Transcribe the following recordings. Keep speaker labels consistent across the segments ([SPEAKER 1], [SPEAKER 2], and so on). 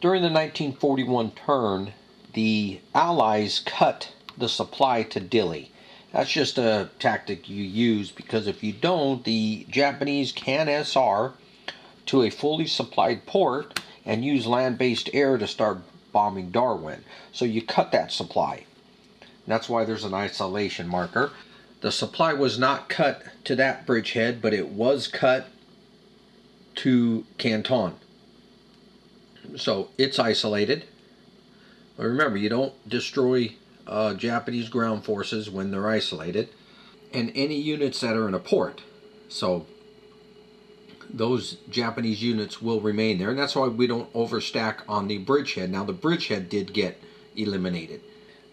[SPEAKER 1] During the 1941 turn, the Allies cut the supply to Dilley. That's just a tactic you use because if you don't, the Japanese can SR to a fully supplied port and use land-based air to start bombing Darwin. So you cut that supply. That's why there's an isolation marker. The supply was not cut to that bridgehead, but it was cut to Canton. So it's isolated. But remember, you don't destroy Japanese ground forces when they're isolated. And any units that are in a port. So those Japanese units will remain there. And that's why we don't overstack on the bridgehead. Now the bridgehead did get eliminated.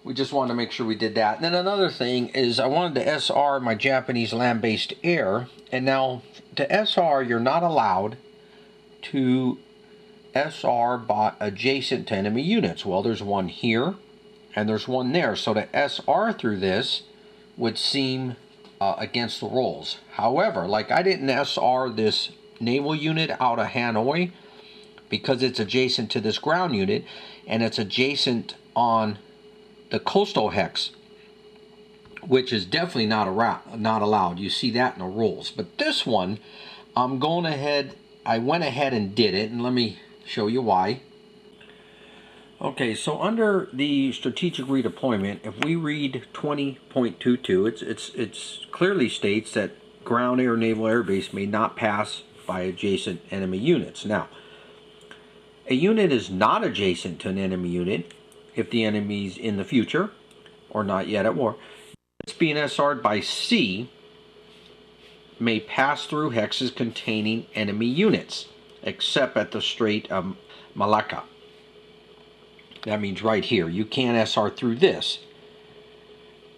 [SPEAKER 1] We just wanted to make sure we did that. And then another thing is I wanted to SR my Japanese land-based air. And now to SR, you're not allowed to SR by adjacent to enemy units. Well, there's one here and there's one there. So to SR through this would seem against the rules. However, like I didn't SR this naval unit out of Hanoi because it's adjacent to this ground unit and it's adjacent on the coastal hex, which is definitely not allowed. You see that in the rules. But this one, I went ahead and did it, and let me show you why. Okay, so under the strategic redeployment, if we read 20.22, it's clearly states that ground, air, naval airbase may not pass by adjacent enemy units. Now, a unit is not adjacent to an enemy unit if the enemy's in the future or not yet at war. It's being SR'd by sea may pass through hexes containing enemy units, except at the Strait of Malacca. That means right here. You can't SR through this.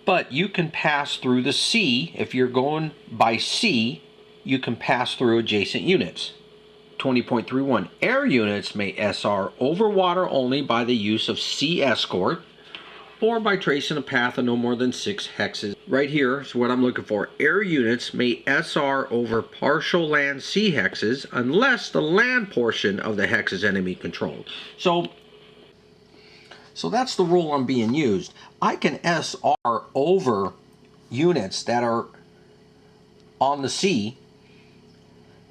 [SPEAKER 1] But you can pass through the sea. If you're going by sea, you can pass through adjacent units. 20.31. Air units may SR over water only by the use of sea escort or by tracing a path of no more than 6 hexes. Right here is what I'm looking for. Air units may SR over partial land sea hexes unless the land portion of the hex is enemy controlled. So that's the rule I'm being used. I can SR over units that are on the sea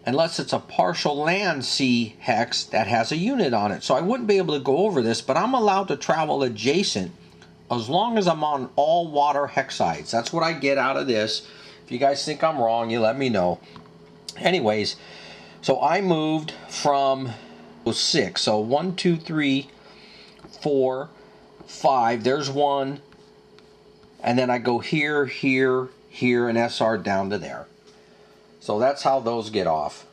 [SPEAKER 1] unless it's a partial land sea hex that has a unit on it. So I wouldn't be able to go over this, but I'm allowed to travel adjacent as long as I'm on all water hex sides. That's what I get out of this. If you guys think I'm wrong, you let me know. Anyways, so I moved from 6. So 1, 2, 3, 4, 5. There's one. And then I go here, here, here, and SR down to there. So that's how those get off.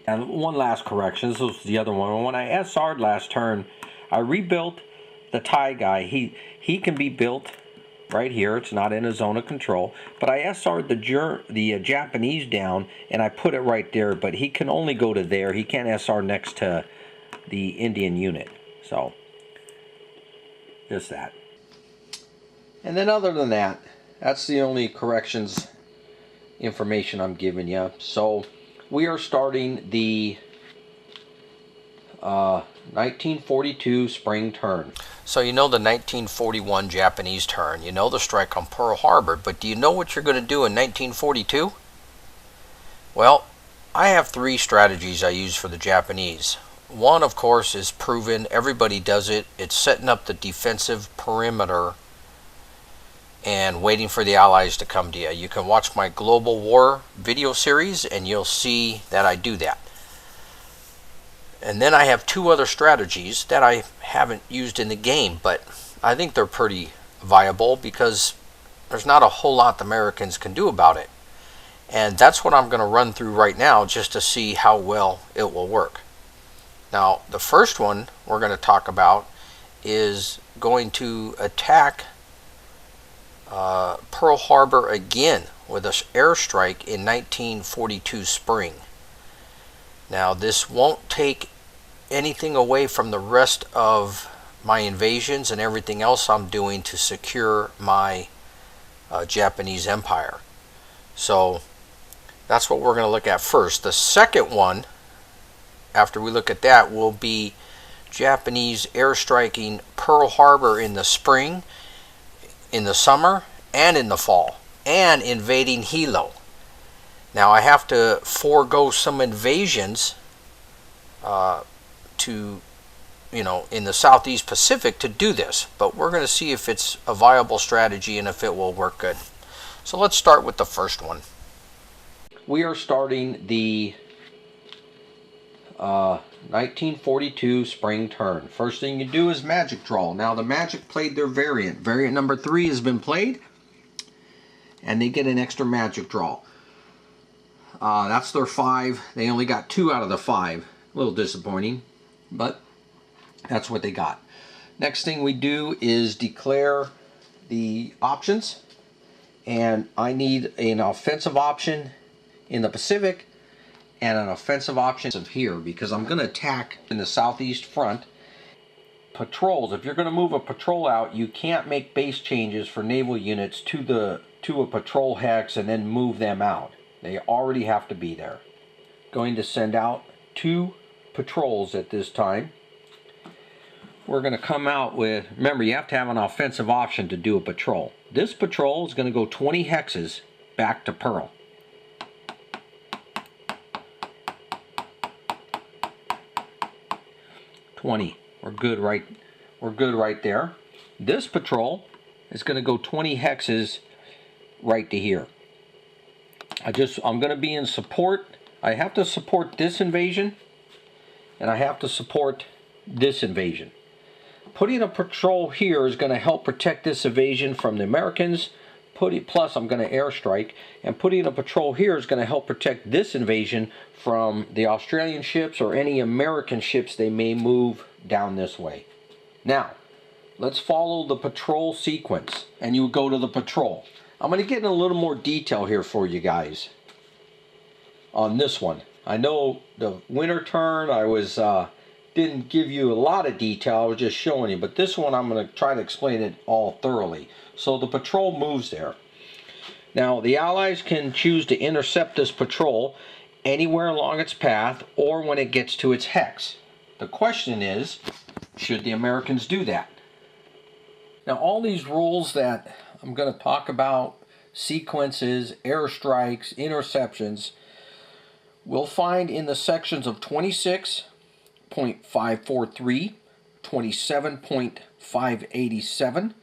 [SPEAKER 1] And one last correction. This was the other one. When I SR'd last turn, I rebuilt the Thai guy. He can be built right here. It's not in a zone of control. But I SR'd the Japanese down, and I put it right there. But he can only go to there. He can't SR next to the Indian unit. So, just that. And then other than that, that's the only corrections information I'm giving you. So we are starting the 1942 spring turn. So you know the 1941 Japanese turn, you know the strike on Pearl Harbor, but do you know what you're going to do in 1942? Well, I have 3 strategies I use for the Japanese. One, of course, is proven. Everybody does it. It's setting up the defensive perimeter and waiting for the Allies to come to you. You can watch my Global War video series and you'll see that I do that. And then I have 2 other strategies that I haven't used in the game, but I think they're pretty viable because there's not a whole lot the Americans can do about it. And that's what I'm going to run through right now just to see how well it will work. Now, the first one we're going to talk about is going to attack Pearl Harbor again with an airstrike in 1942 spring. Now, this won't take anything away from the rest of my invasions and everything else I'm doing to secure my Japanese empire. So that's what we're going to look at first. The second one, after we look at that, will be Japanese airstriking Pearl Harbor in the spring, in the summer, and in the fall, and invading Hilo. Now I have to forego some invasions to, in the Southeast Pacific to do this, but we're going to see if it's a viable strategy and if it will work good. So let's start with the first one. We are starting the 1942 spring turn. First thing you do is magic draw. Now the Magic played their variant. Variant number 3 has been played, and they get an extra magic draw. That's their 5. They only got 2 out of the 5. A little disappointing, but that's what they got. Next thing we do is declare the options, and I need an offensive option in the Pacific and an offensive option here, because I'm going to attack in the southeast front. Patrols, if you're going to move a patrol out, you can't make base changes for naval units to a patrol hex and then move them out. They already have to be there. Going to send out 2 patrols at this time. We're going to come out with, remember, you have to have an offensive option to do a patrol. This patrol is going to go 20 hexes back to Pearl. 20. We're good right there. This patrol is going to go 20 hexes right to here. I'm going to be in support. I have to support this invasion, and I have to support this invasion. Putting a patrol here is going to help protect this invasion from the Americans. Plus, I'm going to airstrike, and putting a patrol here is going to help protect this invasion from the Australian ships or any American ships they may move down this way. Now, let's follow the patrol sequence, and you go to the patrol. I'm going to get in a little more detail here for you guys on this one. I know the winter turn didn't give you a lot of detail, I was just showing you, but this one I'm going to try to explain it all thoroughly. So the patrol moves there. Now the Allies can choose to intercept this patrol anywhere along its path or when it gets to its hex. The question is, should the Americans do that? Now all these rules that I'm going to talk about, sequences, airstrikes, interceptions, we'll find in the sections of 26.543, 27.587,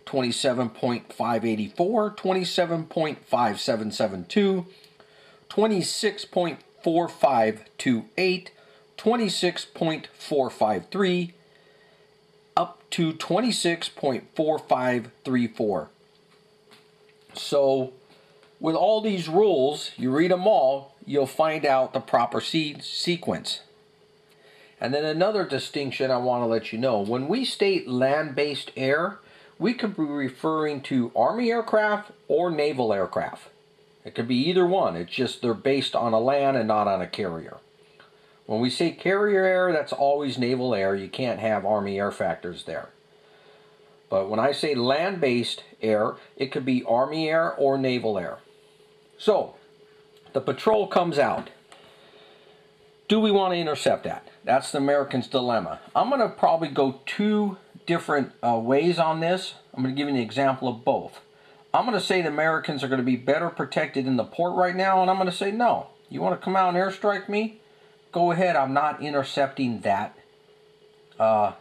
[SPEAKER 1] 27.584, 27.5772, 26.4528, 26.453, up to 26.4534. So with all these rules, you read them all, you'll find out the proper sequence. And then another distinction I want to let you know, when we state land-based air, we could be referring to Army aircraft or naval aircraft. It could be either one, it's just they're based on a land and not on a carrier. When we say carrier air, that's always naval air. You can't have Army air factors there. But when I say land-based air, it could be Army air or naval air. So, the patrol comes out. Do we want to intercept that? That's the Americans' dilemma. I'm going to probably go 2 different ways on this. I'm going to give you an example of both. I'm going to say the Americans are going to be better protected in the port right now, and I'm going to say no. You want to come out and airstrike me? Go ahead. I'm not intercepting that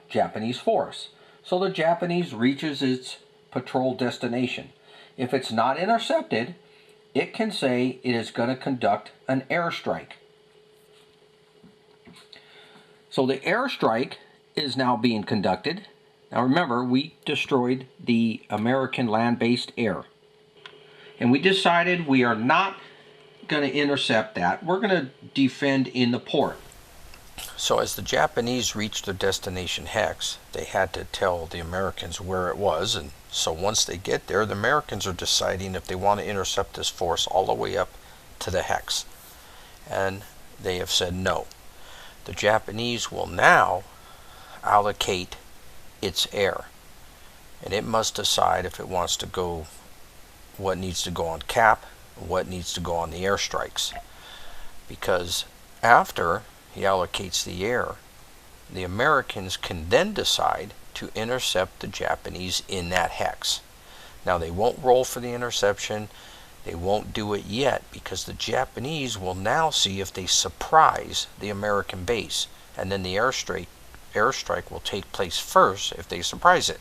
[SPEAKER 1] Japanese force. So the Japanese reaches its patrol destination. If it's not intercepted, it can say it is going to conduct an airstrike. So the airstrike is now being conducted. Now remember, we destroyed the American land-based air. And we decided we are not going to intercept that. We're going to defend in the port. So as the Japanese reached their destination hex, they had to tell the Americans where it was. And so once they get there, the Americans are deciding if they want to intercept this force all the way up to the hex. And they have said no. The Japanese will now allocate its air, and it must decide if it wants to go, what needs to go on cap, what needs to go on the airstrikes. Because after he allocates the air, the Americans can then decide to intercept the Japanese in that hex. Now they won't roll for the interception. They won't do it yet because the Japanese will now see if they surprise the American base, and then the airstrike will take place first if they surprise it.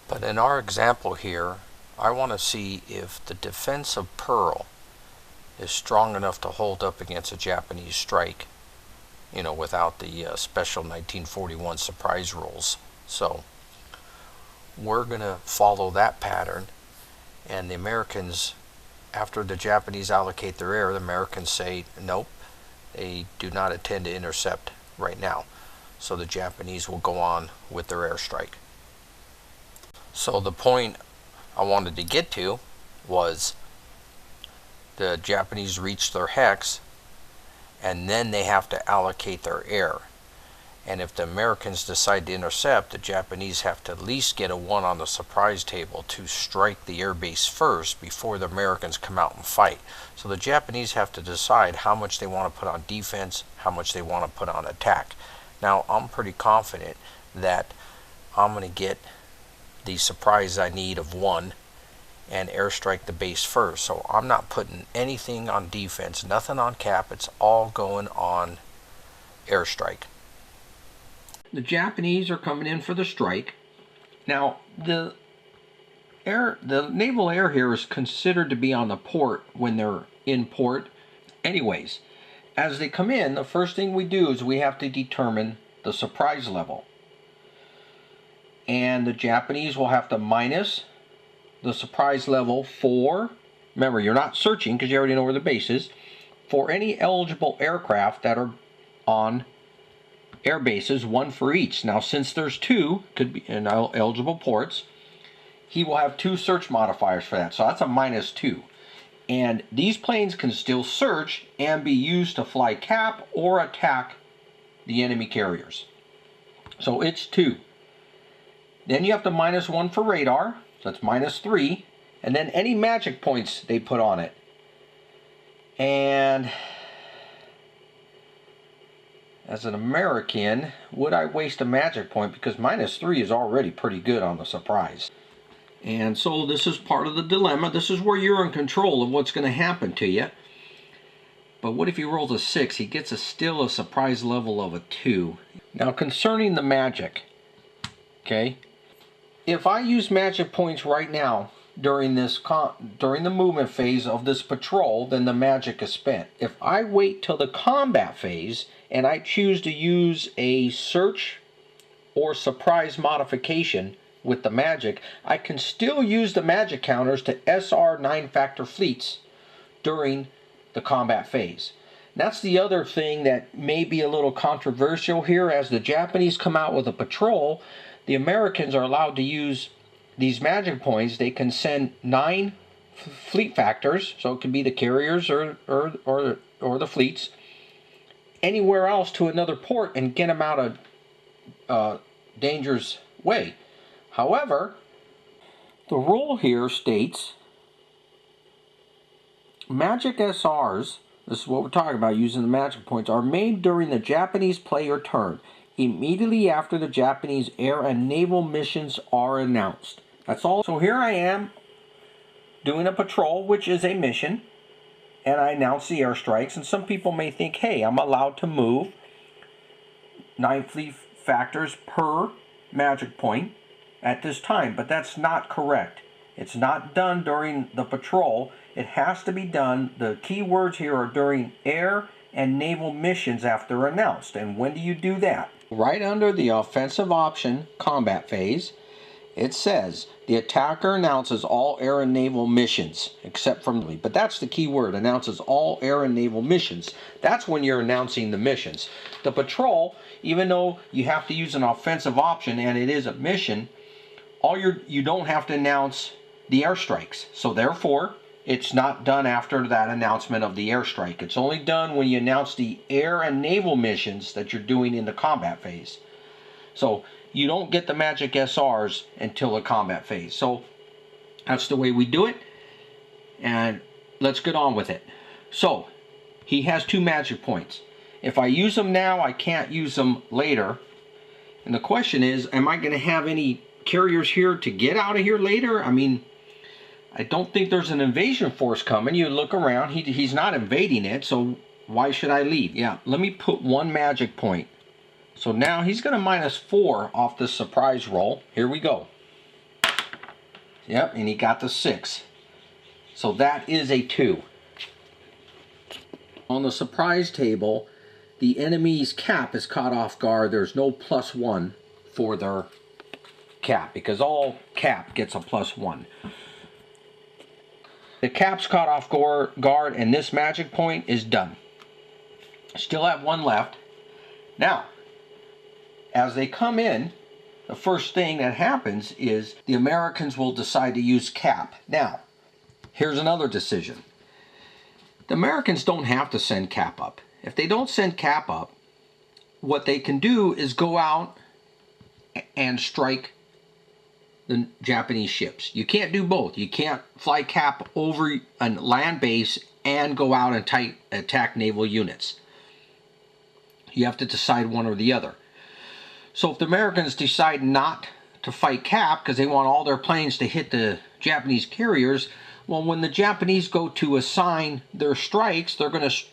[SPEAKER 1] But in our example here, I want to see if the defense of Pearl is strong enough to hold up against a Japanese strike, without the special 1941 surprise rules. So we're going to follow that pattern, and the Americans, after the Japanese allocate their air, the Americans say nope, they do not intend to intercept right now. So the Japanese will go on with their airstrike. So the point I wanted to get to was the Japanese reach their hex, and then they have to allocate their air. And if the Americans decide to intercept, the Japanese have to at least get a 1 on the surprise table to strike the air base first before the Americans come out and fight. So the Japanese have to decide how much they want to put on defense, how much they want to put on attack. Now I'm pretty confident that I'm going to get the surprise I need of 1 and airstrike the base first. So I'm not putting anything on defense, nothing on cap. It's all going on airstrike. The Japanese are coming in for the strike. Now the naval air here is considered to be on the port when they're in port. Anyways, as they come in, the first thing we do is we have to determine the surprise level. And the Japanese will have to minus the surprise level for, remember you're not searching because you already know where the base is, for any eligible aircraft that are on air bases, 1 for each. Now since there's 2, could be in eligible ports, he will have 2 search modifiers for that. So that's a -2. And these planes can still search and be used to fly cap or attack the enemy carriers. So it's 2. Then you have to -1 for radar, so that's -3, and then any magic points they put on it. And as an American, would I waste a magic point? Because -3 is already pretty good on the surprise. And so this is part of the dilemma. This is where you're in control of what's going to happen to you. But what if he rolls a 6? He gets still a surprise level of a 2. Now concerning the magic, okay? If I use magic points right now during the movement phase of this patrol, then the magic is spent. If I wait till the combat phase and I choose to use a search or surprise modification with the magic, I can still use the magic counters to SR 9-factor fleets during the combat phase. That's the other thing that may be a little controversial here. As the Japanese come out with a patrol, the Americans are allowed to use these magic points. They can send 9 fleet factors, so it can be the carriers or the fleets, anywhere else to another port and get them out of danger's way. However, the rule here states magic SRs, this is what we're talking about using the magic points, are made during the Japanese player turn, immediately after the Japanese air and naval missions are announced. That's all. So here I am doing a patrol, which is a mission, and I announce the airstrikes, and some people may think, hey, I'm allowed to move 9 fleet factors per magic point at this time, but that's not correct. It's not done during the patrol. It has to be done, the key words here are during air and naval missions after announced. And when do you do that? Right under the offensive option combat phase, it says the attacker announces all air and naval missions except from, but that's the key word, announces all air and naval missions. That's when you're announcing the missions. The patrol, even though you have to use an offensive option and it is a mission, you don't have to announce the airstrikes. So therefore, it's not done after that announcement of the airstrike. It's only done when you announce the air and naval missions that you're doing in the combat phase. So you don't get the magic SRs until the combat phase. So that's the way we do it. And let's get on with it. So he has 2 magic points. If I use them now, I can't use them later. And the question is, am I going to have any carriers here to get out of here later? I mean, I don't think there's an invasion force coming. You look around, he's not invading it, so why should I leave? Yeah, let me put one magic point. So now he's going to -4 off this surprise roll. Here we go. Yep, and he got the 6. So that is a 2. On the surprise table, the enemy's cap is caught off guard. There's no +1 for their cap, because all cap gets a +1. The cap's caught off guard, and this magic point is done. Still have one left. Now, as they come in, the first thing that happens is the Americans will decide to use cap. Now, here's another decision. The Americans don't have to send cap up. If they don't send cap up, what they can do is go out and strike the Japanese ships. You can't do both. You can't fly cap over a land base and go out and attack naval units. You have to decide one or the other. So if the Americans decide not to fight cap because they want all their planes to hit the Japanese carriers, well, when the Japanese go to assign their strikes, they're going to,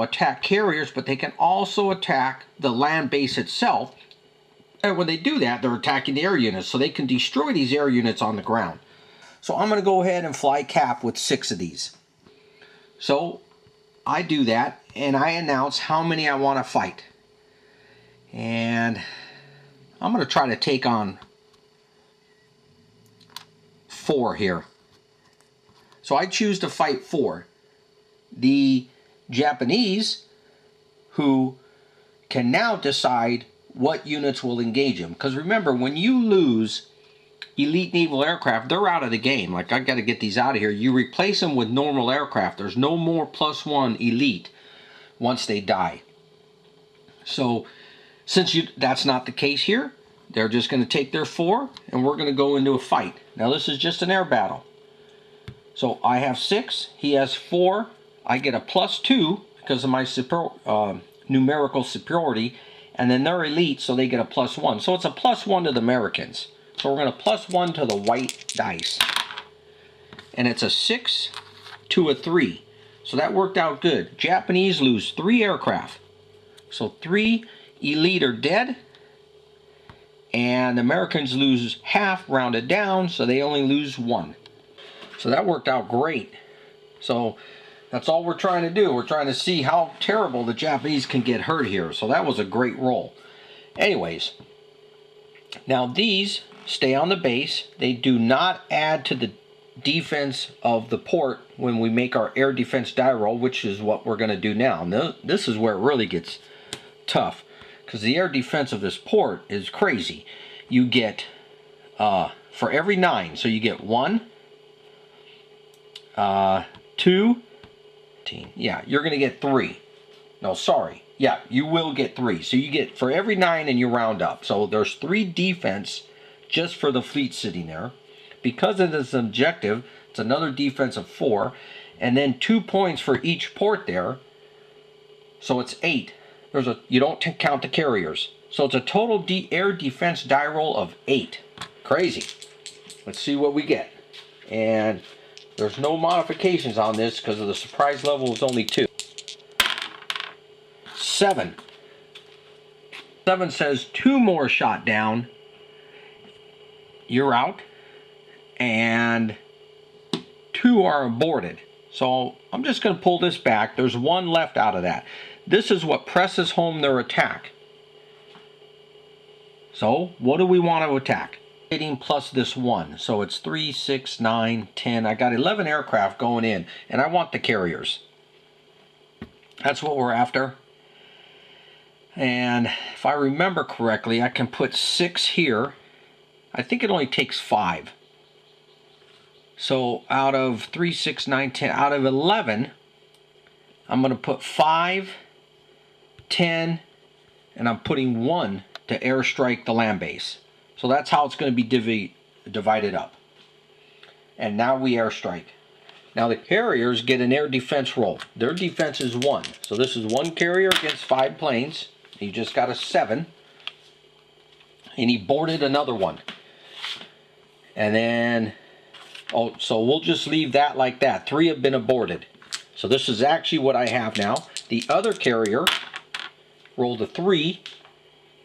[SPEAKER 1] attack carriers, but they can also attack the land base itself. And when they do that, they're attacking the air units, so they can destroy these air units on the ground. So I'm going to go ahead and fly cap with 6 of these. So I do that, and I announce how many I want to fight. And I'm going to try to take on 4 here. So I choose to fight 4. The Japanese, who can now decide what units will engage them. Because remember, when you lose elite naval aircraft, they're out of the game. Like, I got to get these out of here. You replace them with normal aircraft. There's no more +1 elite once they die. So since that's not the case here, they're just going to take their 4 and we're going to go into a fight. Now this is just an air battle. So I have 6, he has 4. I get a +2 because of my numerical superiority, and then they're elite, so they get a +1. So it's a +1 to the Americans. So we're going to +1 to the white dice. And it's a 6 to a 3. So that worked out good. Japanese lose 3 aircraft. So 3 elite are dead. And Americans lose half, rounded down, so they only lose 1. So that worked out great. So that's all we're trying to do. We're trying to see how terrible the Japanese can get hurt here. So that was a great roll. Anyways, now these stay on the base. They do not add to the defense of the port when we make our air defense die roll, which is what we're going to do now. Now this is where it really gets tough, because the air defense of this port is crazy. You get, for every 9, so you get 1, 2, yeah, you're going to get 3. No, sorry. Yeah, you will get 3. So you get, for every 9, and you round up. So there's 3 defense just for the fleet sitting there. Because of this objective, it's another defense of 4. And then 2 points for each port there. So it's 8. You don't count the carriers. So it's a total air defense die roll of 8. Crazy. Let's see what we get. And there's no modifications on this because of the surprise level is only 2. 7. 7 says 2 more shot down. You're out. And 2 are aborted. So I'm just going to pull this back. There's 1 left out of that. This is what presses home their attack. So what do we want to attack? Plus this 1, so it's 3, 6, 9, 10. I got 11 aircraft going in, and I want the carriers. That's what we're after. And if I remember correctly, I can put 6 here. I think it only takes 5. So out of 3, 6, 9, 10, out of 11, I'm going to put 5, 10, and I'm putting 1 to airstrike the land base. So that's how it's going to be divided up. And now we airstrike. Now the carriers get an air defense roll. Their defense is 1. So this is 1 carrier against 5 planes. He just got a 7. And he boarded another one. And then, oh, so we'll just leave that like that. 3 have been aborted. So this is actually what I have now. The other carrier rolled a 3,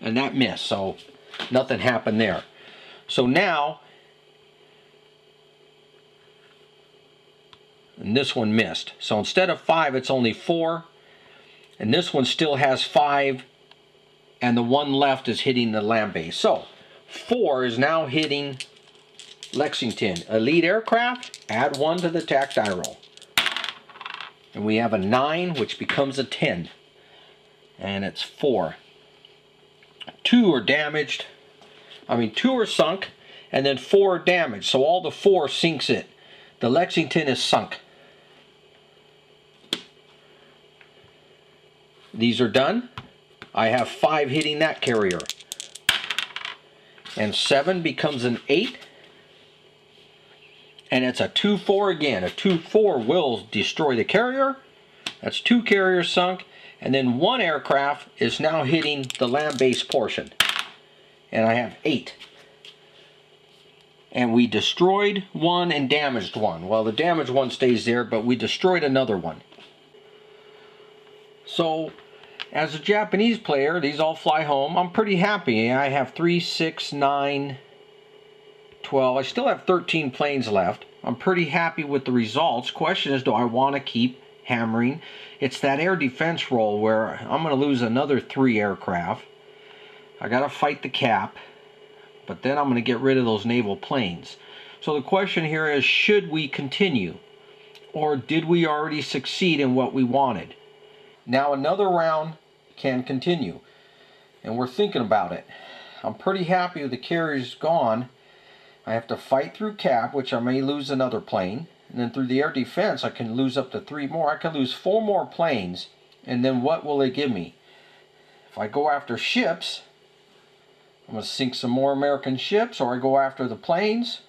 [SPEAKER 1] and that missed. So nothing happened there. So now, and this one missed. So instead of 5, it's only 4. And this one still has 5. And the one left is hitting the land base. So 4 is now hitting Lexington. Elite aircraft, add 1 to the attack die roll. And we have a 9, which becomes a 10. And it's 4. 2 are damaged. 2 are sunk. And then 4 are damaged. So all the 4 sinks it. The Lexington is sunk. These are done. I have 5 hitting that carrier. And 7 becomes an 8. And it's a 2-4 again. A 2-4 will destroy the carrier. That's 2 carriers sunk. And then 1 aircraft is now hitting the land-based portion. And I have 8. And we destroyed 1 and damaged 1. Well, the damaged 1 stays there, but we destroyed another one. So, as a Japanese player, these all fly home. I'm pretty happy. I have 3, 6, 9, 12. I still have 13 planes left. I'm pretty happy with the results. Question is, do I want to keep hammering? It's that air defense roll where I'm going to lose another 3 aircraft. I got to fight the cap, but then I'm going to get rid of those naval planes. So the question here is, should we continue? Or did we already succeed in what we wanted? Now another round can continue, and we're thinking about it. I'm pretty happy with the carriers gone. I have to fight through cap, which I may lose another plane, and then through the air defense I can lose up to 3 more. I can lose 4 more planes, and then what will they give me? If I go after ships, I'm going to sink some more American ships, or I go after the planes.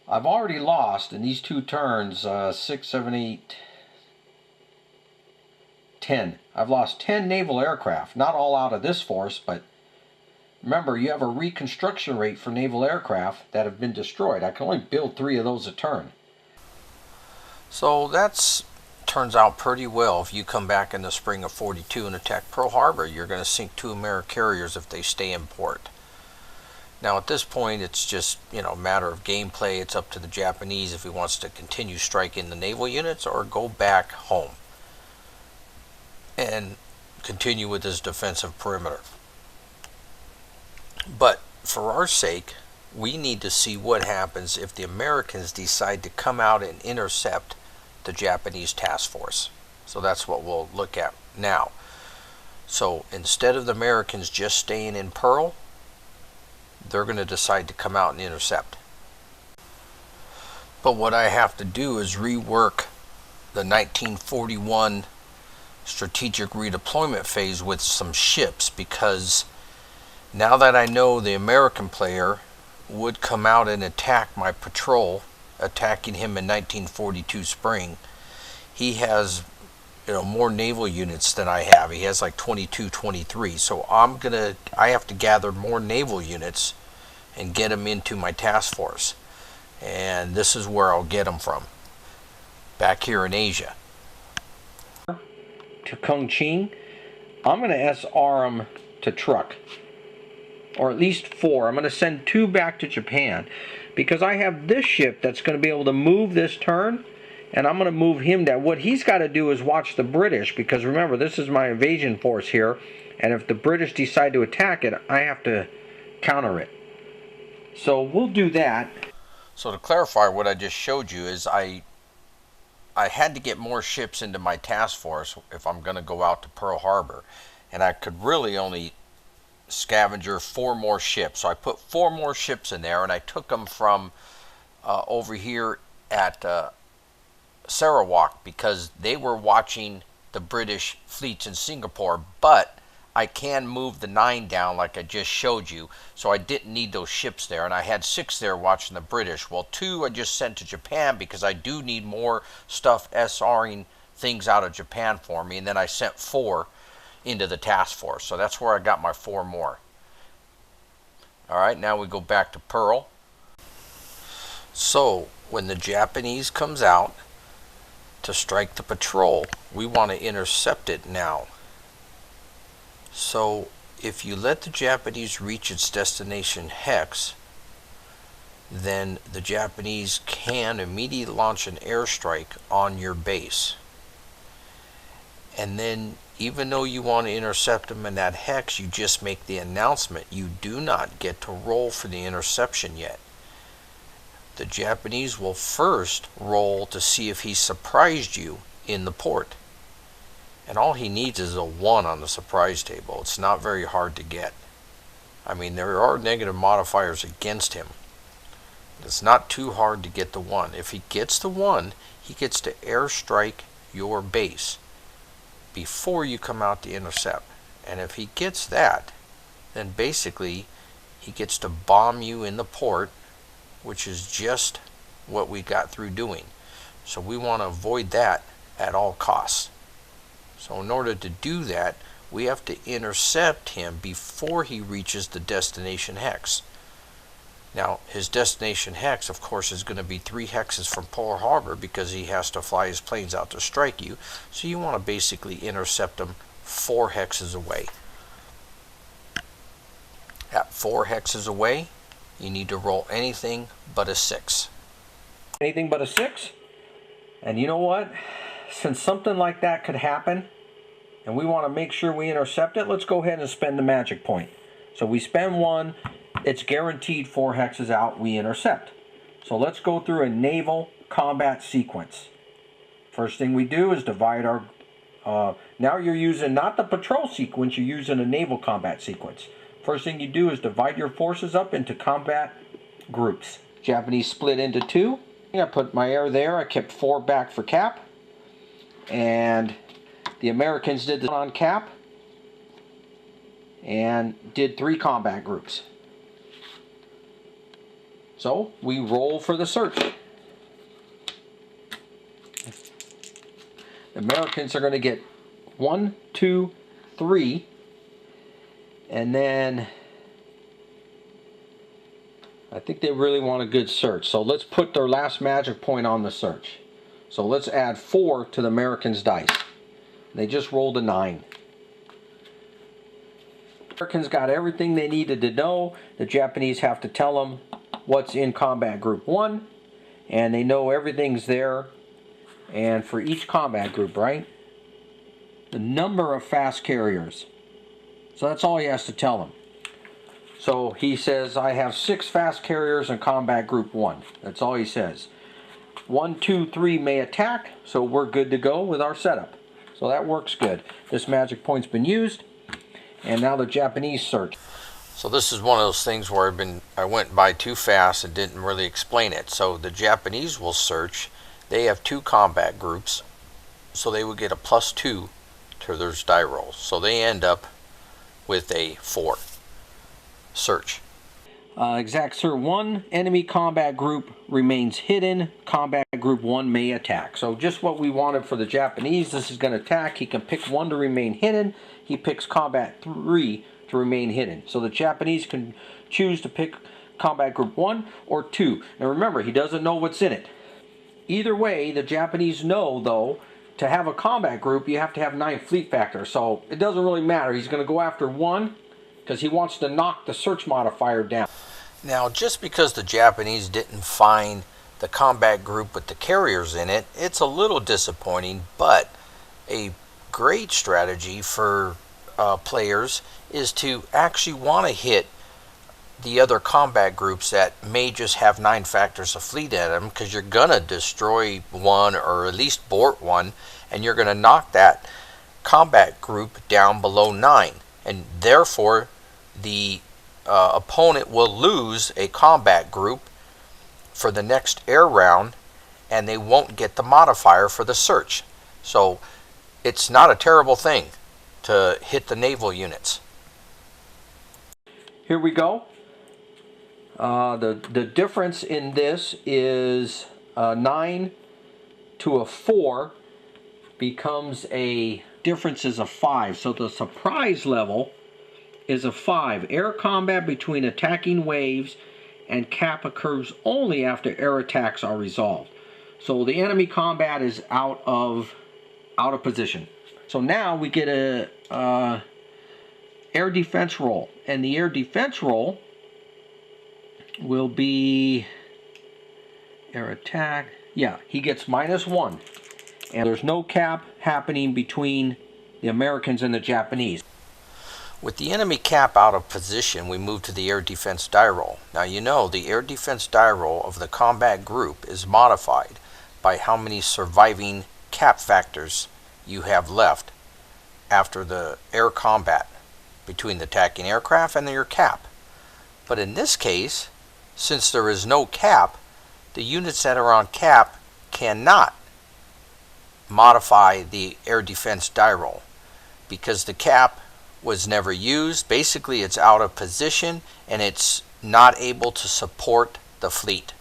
[SPEAKER 1] I've already lost in these 2 turns 6, 7, 8, 10. I've lost 10 naval aircraft. Not all out of this force, but remember, you have a reconstruction rate for naval aircraft that have been destroyed. I can only build 3 of those a turn. So that's turns out pretty well. If you come back in the spring of 42 and attack Pearl Harbor, you're going to sink 2 American carriers if they stay in port. Now at this point, it's just, a matter of gameplay. It's up to the Japanese if he wants to continue striking the naval units or go back home and continue with his defensive perimeter. But for our sake, we need to see what happens if the Americans decide to come out and intercept the Japanese task force. So that's what we'll look at now. So instead of the Americans just staying in Pearl, they're going to decide to come out and intercept. But what I have to do is rework the 1941 strategic redeployment phase with some ships, because now that I know the American player would come out and attack my patrol, attacking him in 1942 spring, he has more naval units than I have. He has like 22, 23. So I have to gather more naval units and get them into my task force. And this is where I'll get them from, back here in Asia. To Chongqing, I'm going to SR them to truck, or at least 4. I'm going to send 2 back to Japan, because I have this ship that's going to be able to move this turn, and I'm going to move him down. What he's got to do is watch the British, because remember, this is my invasion force here, and if the British decide to attack it, I have to counter it. So we'll do that. So to clarify what I just showed you is I had to get more ships into my task force if I'm going to go out to Pearl Harbor, and I could really only scavenger 4 more ships. So I put 4 more ships in there, and I took them from over here at Sarawak, because they were watching the British fleets in Singapore, but I can move the 9 down like I just showed you, so I didn't need those ships there. And I had 6 there watching the British. Well, 2 I just sent to Japan because I do need more stuff SRing things out of Japan for me. And then I sent 4 into the task force. So that's where I got my 4 more. Alright, now we go back to Pearl. So, when the Japanese comes out to strike the patrol, we want to intercept it now. So, if you let the Japanese reach its destination hex, then the Japanese can immediately launch an airstrike on your base. And then, even though you want to intercept them in that hex, you just make the announcement. You do not get to roll for the interception yet. The Japanese will first roll to see if he surprised you in the port. And all he needs is a 1 on the surprise table. It's not very hard to get. I mean, there are negative modifiers against him. It's not too hard to get the 1. If he gets the 1, he gets to airstrike your base before you come out to intercept. And if he gets that, then basically he gets to bomb you in the port, which is just what we got through doing. So we want to avoid that at all costs. So in order to do that, we have to intercept him before he reaches the destination hex. Now, his destination hex, of course, is going to be 3 hexes from Pearl Harbor because he has to fly his planes out to strike you. So you want to basically intercept him 4 hexes away. At 4 hexes away, you need to roll anything but a 6. Anything but a 6? And you know what? Since something like that could happen, and we want to make sure we intercept it, let's go ahead and spend the magic point. So we spend 1, it's guaranteed 4 hexes out, we intercept. So let's go through a naval combat sequence. First thing we do is divide our... now you're using not the patrol sequence, you're using a naval combat sequence. First thing you do is divide your forces up into combat groups. Japanese split into 2. I put my air there, I kept 4 back for cap. And the Americans did the on cap and did 3 combat groups. So we roll for the search. The Americans are going to get 1, 2, 3, and then I think they really want a good search. So let's put their last magic point on the search. So let's add 4 to the Americans' dice. They just rolled a 9. The Americans got everything they needed to know. The Japanese have to tell them what's in combat group 1, and they know everything's there. And for each combat group, right, the number of fast carriers. So that's all he has to tell them. So he says, I have 6 fast carriers in combat group 1. That's all he says. 1, 2, 3 may attack, so we're good to go with our setup. So that works good. This magic point's been used, and now the Japanese search. So this is one of those things where I went by too fast and didn't really explain it. So the Japanese will search. They have 2 combat groups, so they would get a +2 to their die rolls. So they end up with a 4. Search. Exact sir, 1 enemy combat group remains hidden. Combat group 1 may attack. So just what we wanted for the Japanese. This is going to attack. He can pick 1 to remain hidden. He picks combat 3 to remain hidden. So the Japanese can choose to pick combat group 1 or 2. Now remember, he doesn't know what's in it. Either way, the Japanese know, though, to have a combat group, you have to have 9 fleet factor. So it doesn't really matter. He's going to go after 1 because he wants to knock the search modifier down. Now, just because the Japanese didn't find the combat group with the carriers in it, it's a little disappointing, but a great strategy for players is to actually want to hit the other combat groups that may just have 9 factors of fleet at them, because you're going to destroy 1 or at least board 1, and you're going to knock that combat group down below 9, and therefore the opponent will lose a combat group for the next air round, and they won't get the modifier for the search. So it's not a terrible thing.
[SPEAKER 2] to hit the naval units.
[SPEAKER 1] Here we go. The difference in this is 9 to a 4 becomes a difference is a 5. So the surprise level is a 5. Air combat between attacking waves and cap occurs only after air attacks are resolved. So the enemy combat is out of position. So now we get a air defense roll, and the air defense roll will be air attack. Yeah, he gets -1, and there's no cap happening between the Americans and the Japanese.
[SPEAKER 2] With the enemy cap out of position, we move to the air defense die roll. Now you know the air defense die roll of the combat group is modified by how many surviving cap factors you have left after the air combat between the attacking aircraft and your cap. But in this case, since there is no cap, the units that are on cap cannot modify the air defense die roll because the cap was never used. Basically, it's out of position and it's not able to support the fleet.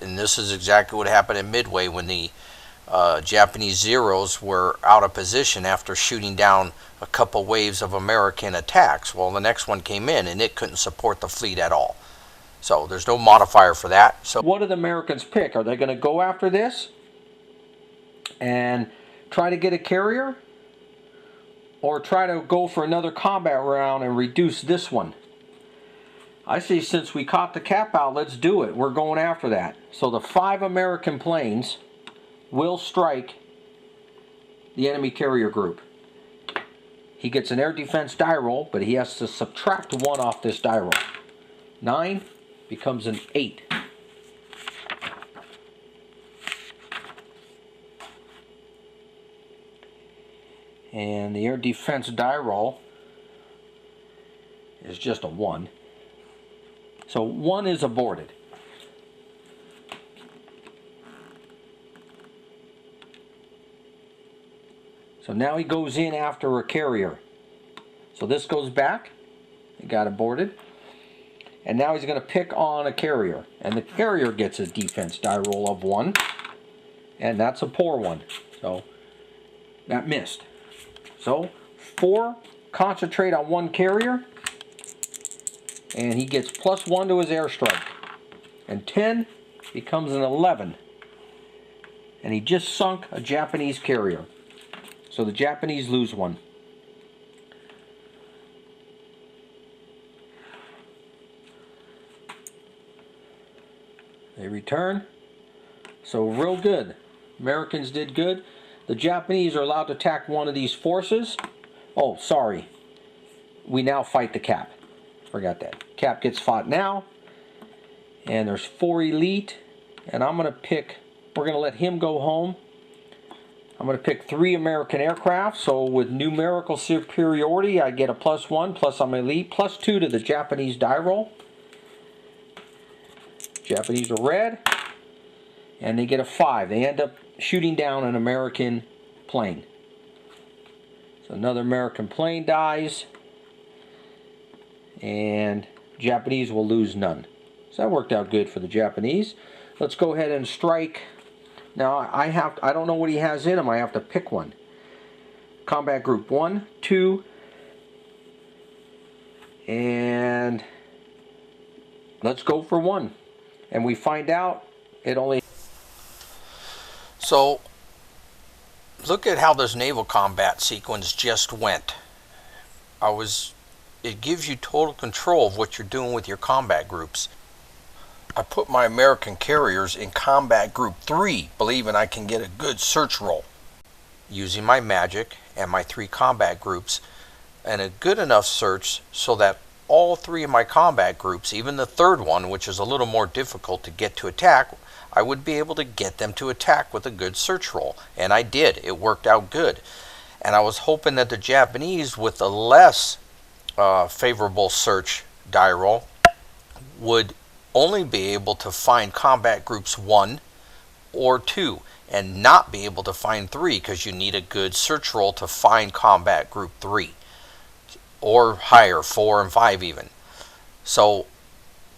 [SPEAKER 2] And this is exactly what happened in Midway when the Japanese Zeros were out of position after shooting down a couple waves of American attacks. Well, the next one came in and it couldn't support the fleet at all. So there's no modifier for that. So
[SPEAKER 1] what do the Americans pick? Are they going to go after this and try to get a carrier, or try to go for another combat round and reduce this one? I say since we caught the cap out, let's do it. We're going after that. So the 5 American planes will strike the enemy carrier group. He gets an air defense die roll, but he has to subtract 1 off this die roll. 9 becomes an 8. And the air defense die roll is just a 1. So 1 is aborted. So now he goes in after a carrier. So this goes back. It got aborted. And now he's going to pick on a carrier. And the carrier gets a defense die roll of 1. And that's a poor one. So that missed. So 4 concentrate on 1 carrier. And he gets +1 to his airstrike. And 10 becomes an 11. And he just sunk a Japanese carrier. So the Japanese lose 1. They return. So real good. Americans did good. The Japanese are allowed to attack one of these forces. Oh, sorry. We now fight the cap. Forgot that. Cap gets fought now. And there's 4 elite. And I'm going to pick, we're going to let him go home. I'm going to pick 3 American aircraft. So with numerical superiority, I get a +1, plus I'm elite, +2 to the Japanese die roll. Japanese are red. And they get a 5. They end up shooting down an American plane. So another American plane dies. And Japanese will lose none. So that worked out good for the Japanese. Let's go ahead and strike. Now I don't know what he has in him. I have to pick one. Combat group 1, 2, and let's go for 1. And we find out it only.
[SPEAKER 2] So look at how this naval combat sequence just went. It gives you total control of what you're doing with your combat groups. I put my American carriers in combat group 3, believing I can get a good search roll using my magic and my 3 combat groups, and a good enough search so that all 3 of my combat groups, even the 3rd one, which is a little more difficult to get to attack, I would be able to get them to attack with a good search roll. And I did. It worked out good. And I was hoping that the Japanese, with a less favorable search die roll, would only be able to find combat groups 1 or 2 and not be able to find 3 because you need a good search roll to find combat group 3 or higher, 4 and 5 even. So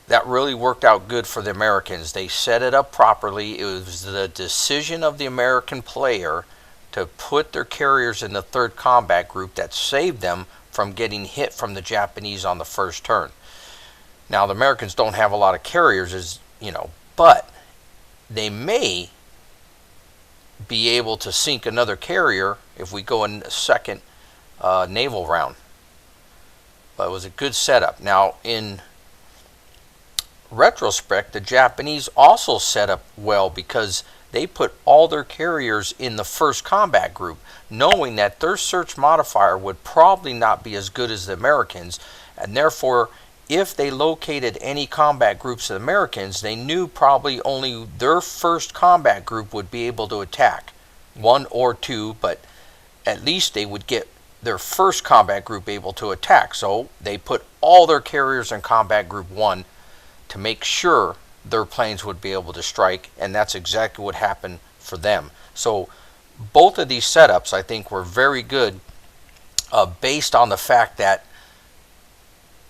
[SPEAKER 2] that really worked out good for the Americans. They set it up properly. It was the decision of the American player to put their carriers in the 3rd combat group that saved them from getting hit from the Japanese on the first turn. Now the Americans don't have a lot of carriers, as you know, but they may be able to sink another carrier if we go in a second naval round. But it was a good setup. Now in retrospect, the Japanese also set up well because they put all their carriers in the 1st combat group, knowing that their search modifier would probably not be as good as the Americans, and therefore if they located any combat groups of the Americans, they knew probably only their 1st combat group would be able to attack, 1 or 2, but at least they would get their 1st combat group able to attack. So they put all their carriers in combat group 1 to make sure their planes would be able to strike, and that's exactly what happened for them. So both of these setups I think were very good based on the fact that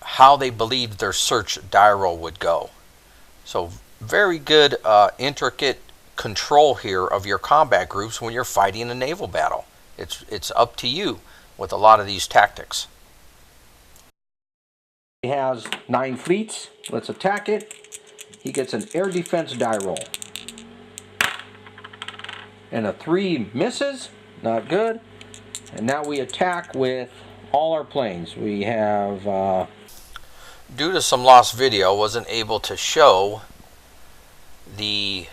[SPEAKER 2] how they believed their search die roll would go. So very good intricate control here of your combat groups when you're fighting a naval battle. It's up to you with a lot of these tactics.
[SPEAKER 1] He has 9 fleets. Let's attack it. He gets an air defense die roll. And a 3 misses. Not good. And now we attack with all our planes. We have...
[SPEAKER 2] Due to some lost video, wasn't able to show the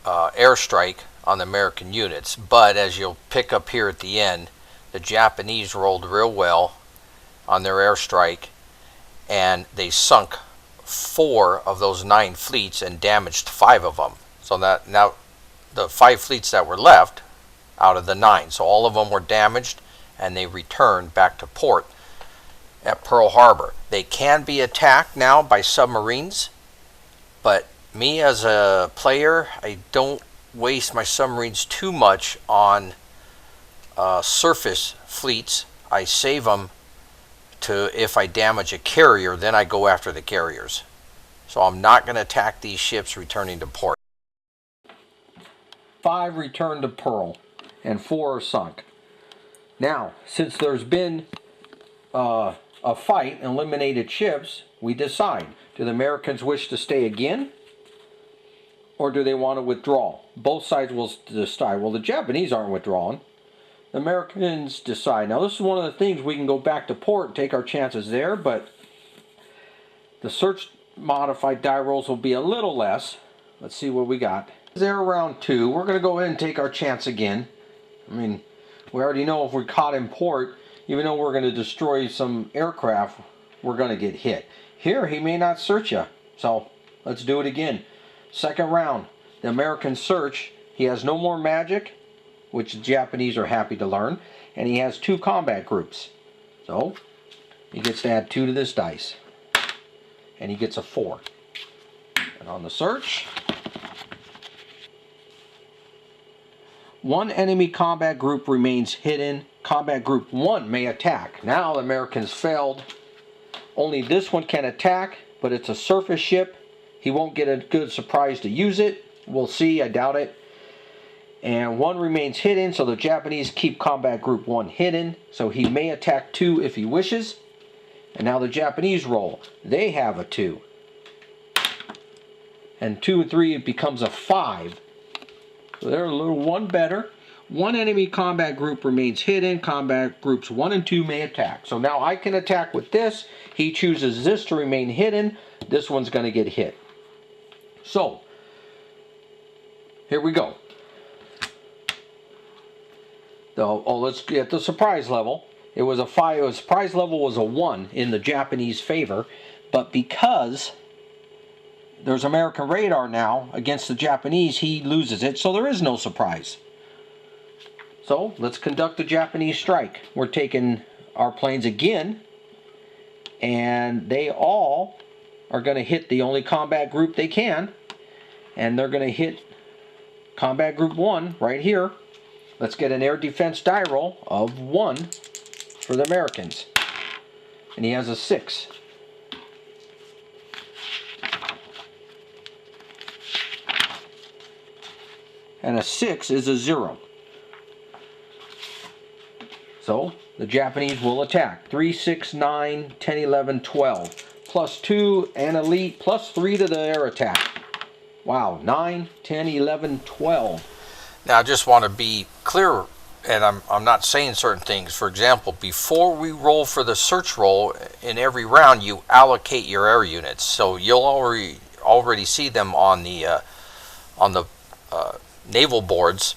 [SPEAKER 2] airstrike on the American units. But as you'll pick up here at the end, the Japanese rolled real well on their airstrike, and they sunk 4 of those 9 fleets and damaged 5 of them. So that now the 5 fleets that were left out of the 9, so all of them were damaged, and they returned back to port at Pearl Harbor. They can be attacked now by submarines, but me as a player, I don't waste my submarines too much on surface fleets. I save them to if I damage a carrier, then I go after the carriers. So I'm not going to attack these ships returning to port.
[SPEAKER 1] 5 returned to Pearl and 4 are sunk. Now, since there's been a fight and eliminated ships, we decide, do the Americans wish to stay again, or do they want to withdraw? Both sides will decide. Well, the Japanese aren't withdrawing. The Americans decide. Now, this is one of the things, we can go back to port and take our chances there, but the search modified die rolls will be a little less. Let's see what we got. There around 2. We're going to go ahead and take our chance again. I mean, we already know if we're caught in port, even though we're going to destroy some aircraft, we're going to get hit. Here, he may not search you. So, let's do it again. Second round. The American search. He has no more magic, which the Japanese are happy to learn. And he has 2 combat groups. So, he gets to add 2 to this dice. And he gets a 4. And on the search, 1 enemy combat group remains hidden. Combat group 1 may attack. Now the Americans failed. Only this one can attack, but it's a surface ship. He won't get a good surprise to use it. We'll see, I doubt it. And 1 remains hidden, so the Japanese keep combat group 1 hidden. So he may attack 2 if he wishes. And now the Japanese roll. They have a 2. And 2 and 3, it becomes a 5. So they're a little 1 better. 1 enemy combat group remains hidden. Combat groups 1 and 2 may attack. So now I can attack with this. He chooses this to remain hidden. This one's going to get hit. So, here we go. Let's get the surprise level. It was a 5. The surprise level was a 1 in the Japanese favor. But because there's American radar now against the Japanese, he loses it. So there is no surprise. So let's conduct the Japanese strike. We're taking our planes again, and they all are going to hit the only combat group they can, and they're going to hit Combat Group 1 right here. Let's get an air defense die roll of 1 for the Americans. And he has a 6. And a 6 is a 0. So the Japanese will attack. 3, 6, 9, 10, 11, 12. Plus 2 and elite, plus 3 to the air attack. Wow, 9, 10, 11, 12.
[SPEAKER 2] Now I just want to be clear, and I'm not saying certain things. For example, before we roll for the search roll, in every round you allocate your air units. So you'll already see them on the naval boards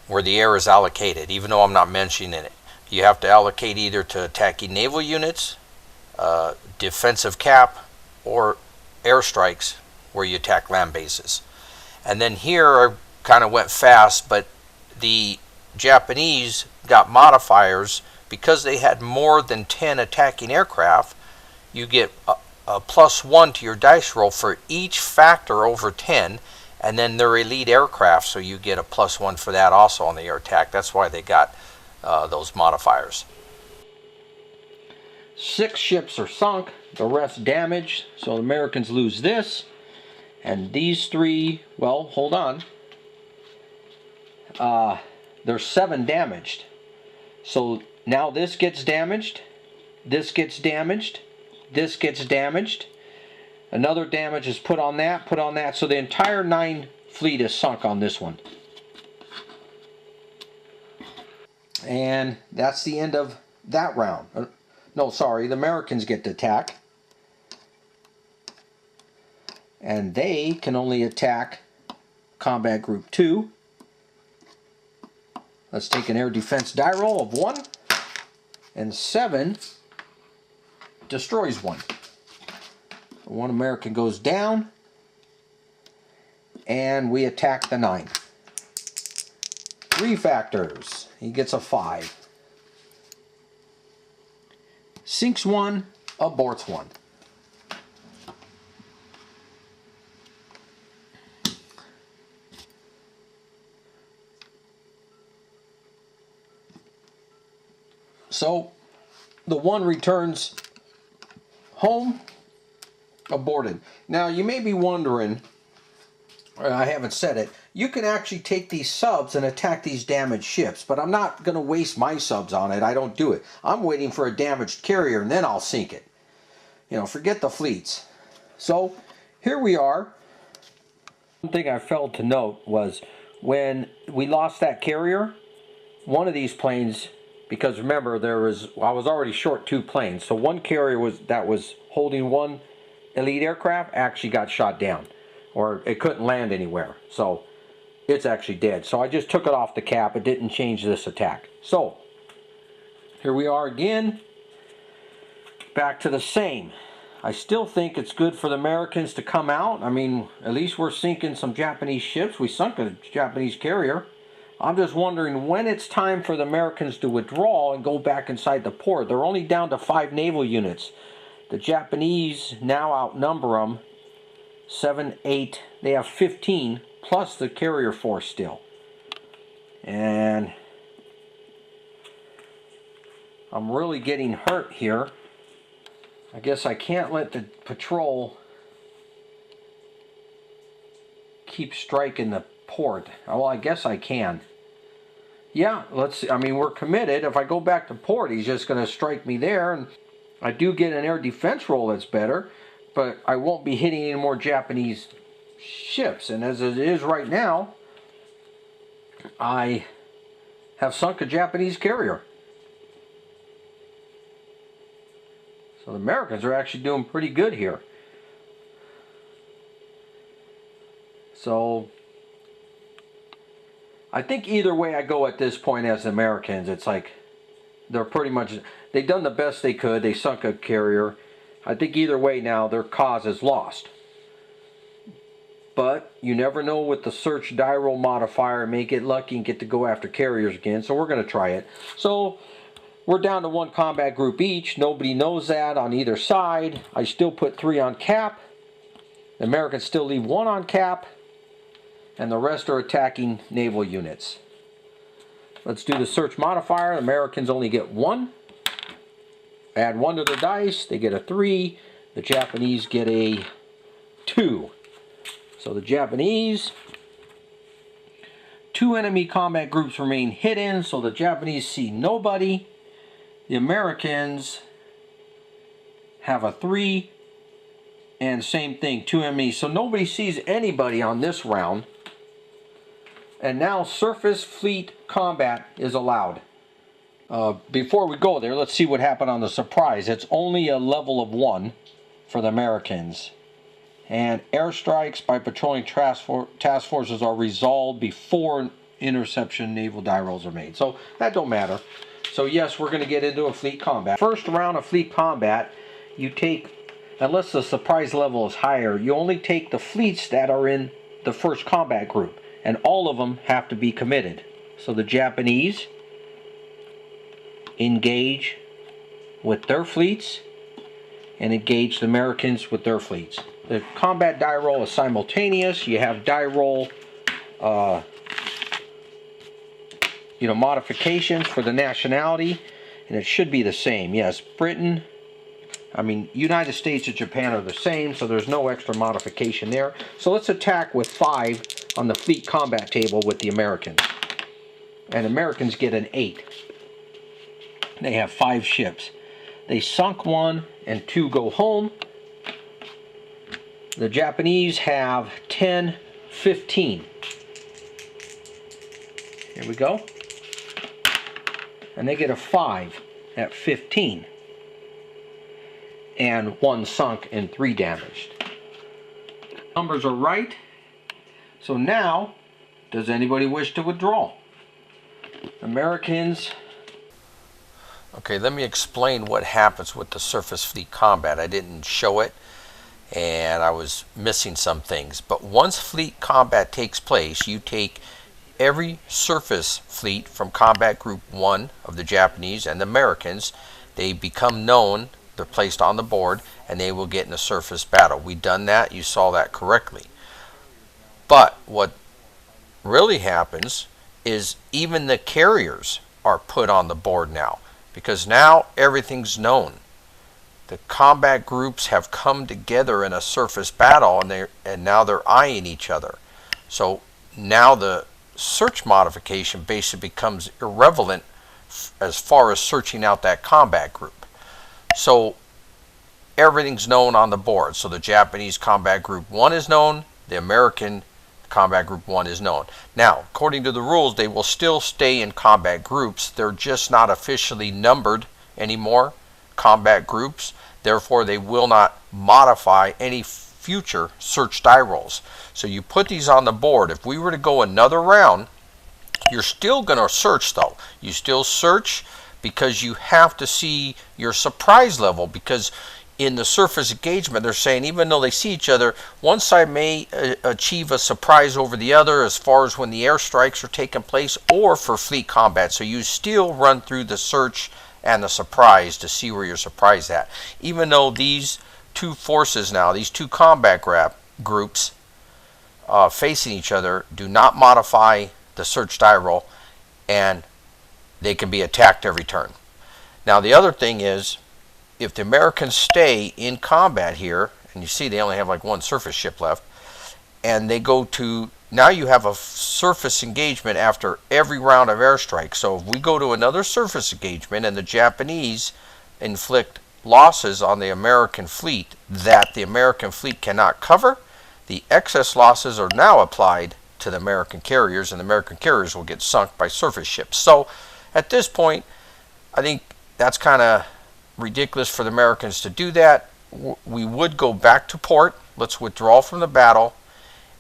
[SPEAKER 2] where the air is allocated, even though I'm not mentioning it. You have to allocate either to attacking naval units, defensive cap, or airstrikes where you attack land bases. And then here I kind of went fast, but the Japanese got modifiers because they had more than 10 attacking aircraft. You get a +1 to your dice roll for each factor over 10, and then their elite aircraft, so you get a +1 for that also on the air attack. That's why they got those modifiers.
[SPEAKER 1] 6 ships are sunk, the rest damaged, so the Americans lose this. And these 3, well, hold on. There's 7 damaged. So now this gets damaged, this gets damaged, this gets damaged. Another damage is put on that. So the entire 9 fleet is sunk on this one. And that's the end of that round. No, sorry, the Americans get to attack. And they can only attack Combat Group 2. Let's take an air defense die roll of 1. And 7 destroys 1. 1 American goes down. And we attack the 9. 3 factors. He gets a 5. Sinks 1, aborts 1. So the 1 returns home, aborted. Now you may be wondering, I haven't said it, you can actually take these subs and attack these damaged ships, but I'm not going to waste my subs on it. I don't do it. I'm waiting for a damaged carrier and then I'll sink it. You know, forget the fleets. So here we are. One thing I failed to note was when we lost that carrier, one of these planes, because remember I was already short 2 planes, so one carrier that was holding 1 elite aircraft actually got shot down, or it couldn't land anywhere, so it's actually dead. So I just took it off the cap. It didn't change this attack. So here we are again, back to the same. I still think it's good for the Americans to come out. I mean, at least we're sinking some Japanese ships. We sunk a Japanese carrier. I'm just wondering when it's time for the Americans to withdraw and go back inside the port. They're only down to 5 naval units. The Japanese now outnumber them 7, 8. They have 15 plus the carrier force still. And I'm really getting hurt here. I guess I can't let the patrol keep striking the port. Well, I guess I can. Yeah, let's see. I mean, we're committed. If I go back to port, he's just going to strike me there. And I do get an air defense roll that's better, but I won't be hitting any more Japanese ships. And as it is right now, I have sunk a Japanese carrier. So the Americans are actually doing pretty good here. So I think either way I go at this point as Americans, it's like they're pretty much, they've done the best they could. They sunk a carrier. I think either way now their cause is lost. But you never know with the search die roll modifier. I may get lucky and get to go after carriers again. So we're going to try it. So we're down to 1 combat group each. Nobody knows that on either side. I still put 3 on cap. The Americans still leave 1 on cap. and the rest are attacking naval units. Let's do the search modifier. The Americans only get 1. Add 1 to the dice, they get a 3. The Japanese get a 2. So the Japanese, 2 enemy combat groups remain hidden, so the Japanese see nobody. The Americans have a 3, and same thing, 2 enemies. So nobody sees anybody on this round. And now surface fleet combat is allowed. Before we go there, let's see what happened on the surprise. It's only a level of 1 for the Americans. And airstrikes by patrolling task forces are resolved before interception naval die rolls are made. So that don't matter. So yes, we're going to get into a fleet combat. First round of fleet combat, you take, unless the surprise level is higher, you only take the fleets that are in the first combat group. And all of them have to be committed. So the Japanese engage with their fleets and engage the Americans with their fleets. The combat die roll is simultaneous. You have die roll modifications for the nationality, and it should be the same. Yes, United States and Japan are the same, so there's no extra modification there. So let's attack with 5 on the fleet combat table with the Americans. And Americans get an 8. They have 5 ships. They sunk 1 and 2 go home. The Japanese have 10, 15. Here we go. And they get a 5 at 15. And 1 sunk and 3 damaged. Numbers are right. So now, does anybody wish to withdraw? Americans.
[SPEAKER 2] Okay, let me explain what happens with the surface fleet combat. I didn't show it, and I was missing some things. But once fleet combat takes place, you take every surface fleet from combat group 1 of the Japanese and the Americans. They become known, they're placed on the board, and they will get in a surface battle. We've done that, you saw that correctly. But what really happens is even the carriers are put on the board now, because now everything's known. The combat groups have come together in a surface battle, and now they're eyeing each other. So now the search modification basically becomes irrelevant as far as searching out that combat group. So everything's known on the board. So the Japanese combat group 1 is known, the American combat group 1 is known. Now, according to the rules, they will still stay in combat groups. They're just not officially numbered anymore, combat groups. Therefore, they will not modify any future search die rolls. So you put these on the board. If we were to go another round, you're still going to search though. You still search because you have to see your surprise level, because in the surface engagement, they're saying even though they see each other, one side may achieve a surprise over the other as far as when the airstrikes are taking place or for fleet combat. So you still run through the search and the surprise to see where you're surprised at. Even though these two forces now, these two combat groups facing each other do not modify the search die roll, and they can be attacked every turn. Now the other thing is, if the Americans stay in combat here, and you see they only have like 1 surface ship left, and they go to, now you have a surface engagement after every round of airstrike. So if we go to another surface engagement and the Japanese inflict losses on the American fleet that the American fleet cannot cover, the excess losses are now applied to the American carriers, and the American carriers will get sunk by surface ships. So at this point, I think that's kind of ridiculous for the Americans to do that. We would go back to port. Let's withdraw from the battle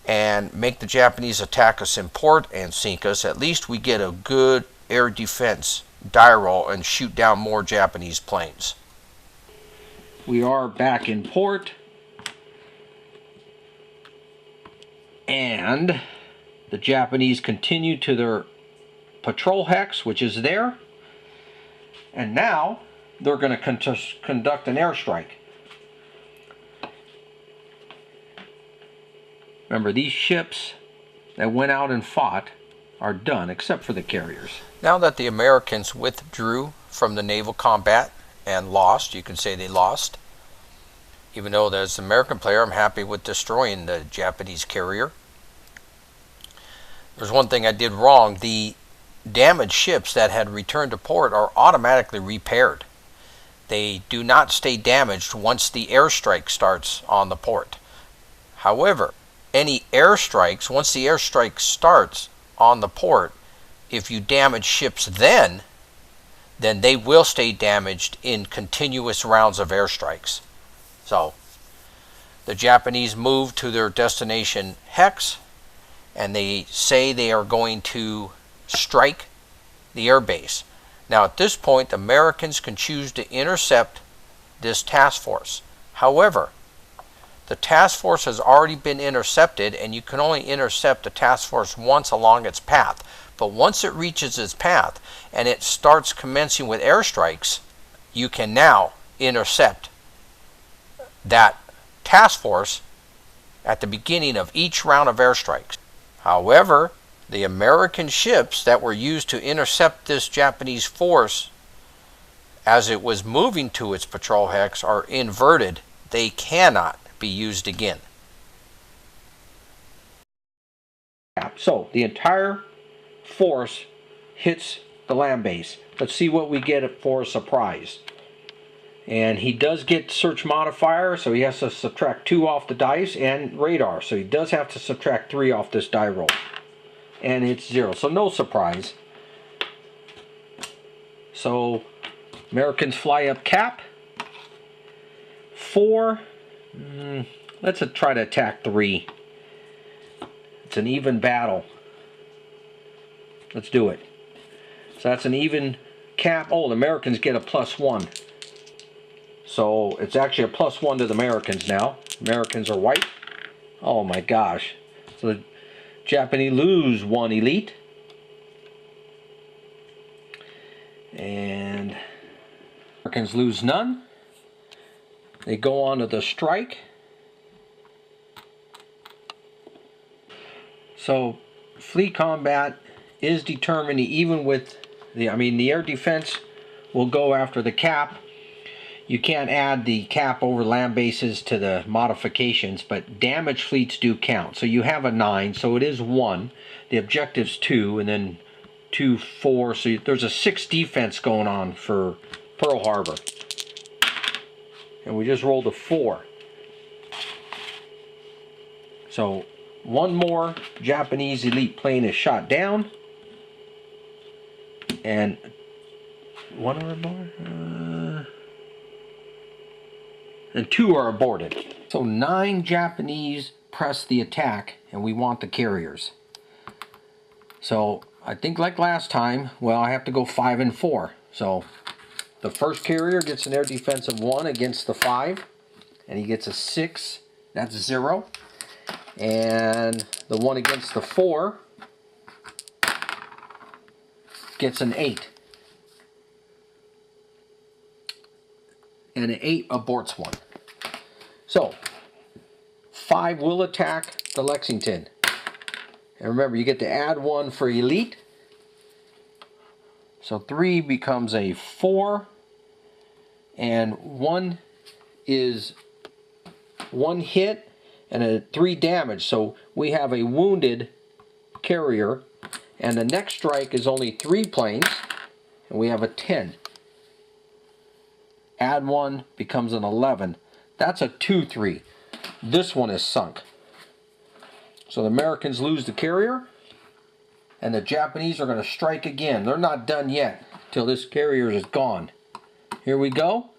[SPEAKER 2] and make the Japanese attack us in port and sink us. At least we get a good air defense die roll and shoot down more Japanese planes.
[SPEAKER 1] We are back in port, and the Japanese continue to their patrol hex, which is there, and now they're going to conduct an airstrike. Remember, these ships that went out and fought are done, except for the carriers.
[SPEAKER 2] Now that the Americans withdrew from the naval combat and lost, you can say they lost, even though as an American player I'm happy with destroying the Japanese carrier. There's one thing I did wrong. The damaged ships that had returned to port are automatically repaired. They do not stay damaged once the airstrike starts on the port. However, any airstrikes, once the airstrike starts on the port, if you damage ships then they will stay damaged in continuous rounds of airstrikes. So, the Japanese moved to their destination Hex, and they say they are going to strike the airbase. Now at this point, Americans can choose to intercept this task force. However, the task force has already been intercepted, and you can only intercept a task force once along its path. But once it reaches its path and it starts commencing with airstrikes, you can now intercept that task force at the beginning of each round of airstrikes. However, the American ships that were used to intercept this Japanese force as it was moving to its patrol hex are inverted. They cannot be used again.
[SPEAKER 1] So the entire force hits the land base. Let's see what we get for a surprise. And he does get search modifier, so he has to subtract 2 off the dice, and radar, so he does have to subtract 3 off this die roll. And it's 0, so no surprise. So Americans fly up cap. 4. Let's try to attack 3. It's an even battle. Let's do it. So that's an even cap. Oh, the Americans get a +1. So it's actually a +1 to the Americans now. Americans are white. Oh my gosh. So the Japanese lose 1 elite. And Americans lose none. They go on to the strike. So fleet combat is determined even with the air defense will go after the cap. You can't add the cap over land bases to the modifications, but damaged fleets do count. So you have a 9, so it is 1. The objective's 2, and then 2, 4. So there's a 6 defense going on for Pearl Harbor. And we just rolled a 4. So one more Japanese elite plane is shot down. And one or more? And 2 are aborted. So 9 Japanese press the attack, and we want the carriers. So I think like last time, well, I have to go 5 and 4. So the first carrier gets an air defense of 1 against the 5, and he gets a 6. That's 0. And the one against the 4 gets an 8. And an 8 aborts 1. So 5 will attack the Lexington. And remember, you get to add 1 for elite. So 3 becomes a 4. And 1 is 1 hit and a 3 damage. So we have a wounded carrier. And the next strike is only 3 planes. And we have a 10. Add 1 becomes an 11. That's a 2-3. This one is sunk. So the Americans lose the carrier, and the Japanese are going to strike again. They're not done yet till this carrier is gone. Here we go.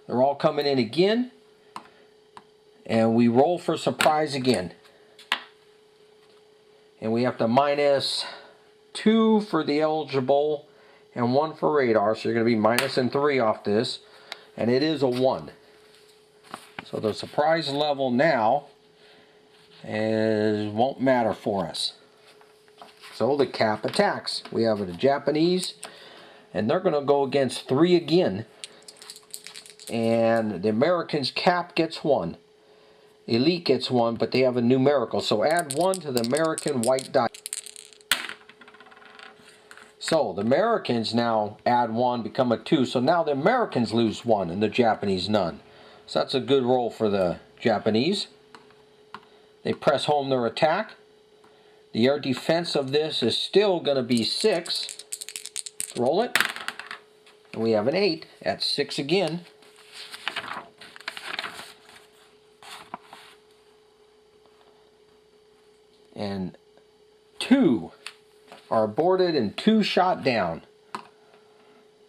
[SPEAKER 1] They're all coming in again, and we roll for surprise again. And we have to -2 for the eligible and 1 for radar, so you're going to be -3 off this, and it is a 1. So the surprise level now won't matter for us. So the cap attacks. We have the Japanese, and they're going to go against 3 again, and the Americans cap gets 1. Elite gets 1, but they have a numerical. So add 1 to the American white die. So the Americans now add 1, become a 2. So now the Americans lose 1 and the Japanese none. So that's a good roll for the Japanese. They press home their attack. The air defense of this is still going to be 6. Roll it. And we have an 8 at 6 again. And 2 are aborted and 2 shot down.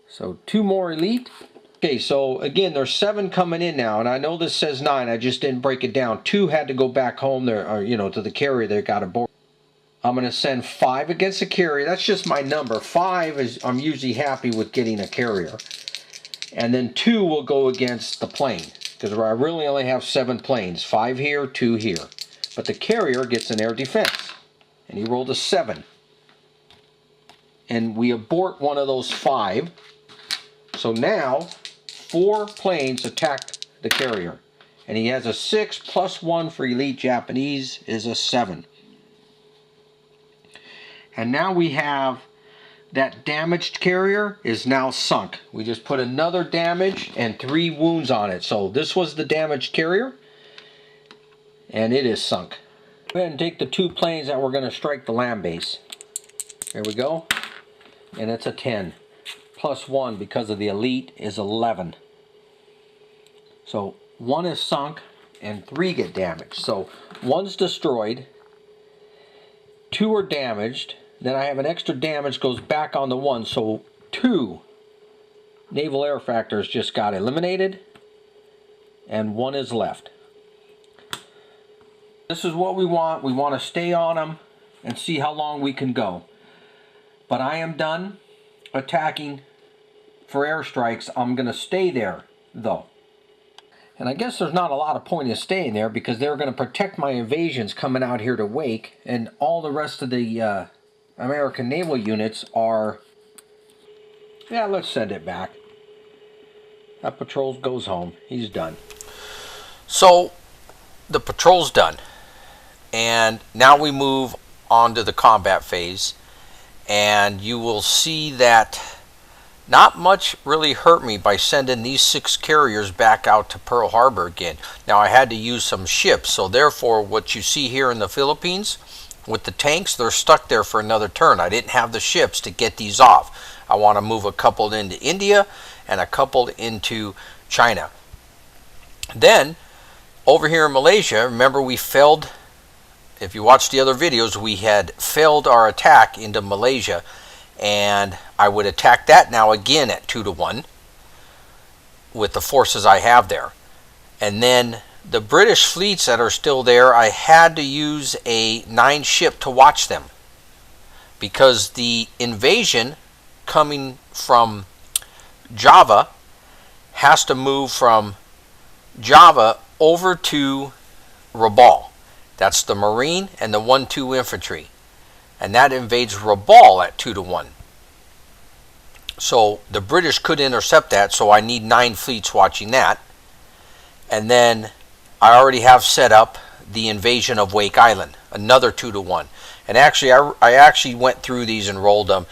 [SPEAKER 1] So 2 more elite. Okay, so again, there's 7 coming in now, and I know this says 9. I just didn't break it down. 2 had to go back home there, or, to the carrier. They got aborted. I'm going to send 5 against the carrier. That's just my number. 5 is, I'm usually happy with getting a carrier. And then 2 will go against the plane, because I really only have 7 planes. 5 here, 2 here. But the carrier gets an air defense. And he rolled a 7. And we abort one of those 5. So now 4 planes attacked the carrier. And he has a 6 plus 1 for elite Japanese is a 7. And now we have that damaged carrier is now sunk. We just put another damage and 3 wounds on it. So this was the damaged carrier. And it is sunk. Go ahead and take the 2 planes that were going to strike the land base. Here we go. And it's a 10. Plus 1 because of the elite is 11. So 1 is sunk and 3 get damaged. So 1's destroyed. 2 are damaged. Then I have an extra damage goes back on the 1. So 2 naval air factors just got eliminated. And 1 is left. This is what we want. We want to stay on them and see how long we can go. But I am done attacking for airstrikes. I'm going to stay there, though. And I guess there's not a lot of point in staying there because they're going to protect my invasions coming out here to Wake. And all the rest of the American naval units are... Yeah, let's send it back. That patrol goes home. He's done.
[SPEAKER 2] So, the patrol's done. And now we move on to the combat phase. And you will see that not much really hurt me by sending these 6 carriers back out to Pearl Harbor again. Now I had to use some ships, so therefore what you see here in the Philippines with the tanks, they're stuck there for another turn. I didn't have the ships to get these off. I want to move a couple into India and a couple into China. Then over here in Malaysia, remember we failed. If you watch the other videos, we had failed our attack into Malaysia, and I would attack that now again at 2-1 with the forces I have there. And then the British fleets that are still there, I had to use a 9 ship to watch them because the invasion coming from Java has to move from Java over to Rabaul. That's the Marine and the 1-2 infantry. And that invades Rabaul at 2-1. So the British could intercept that, so I need 9 fleets watching that. And then I already have set up the invasion of Wake Island, another 2-1. And actually, I actually went through these and rolled them,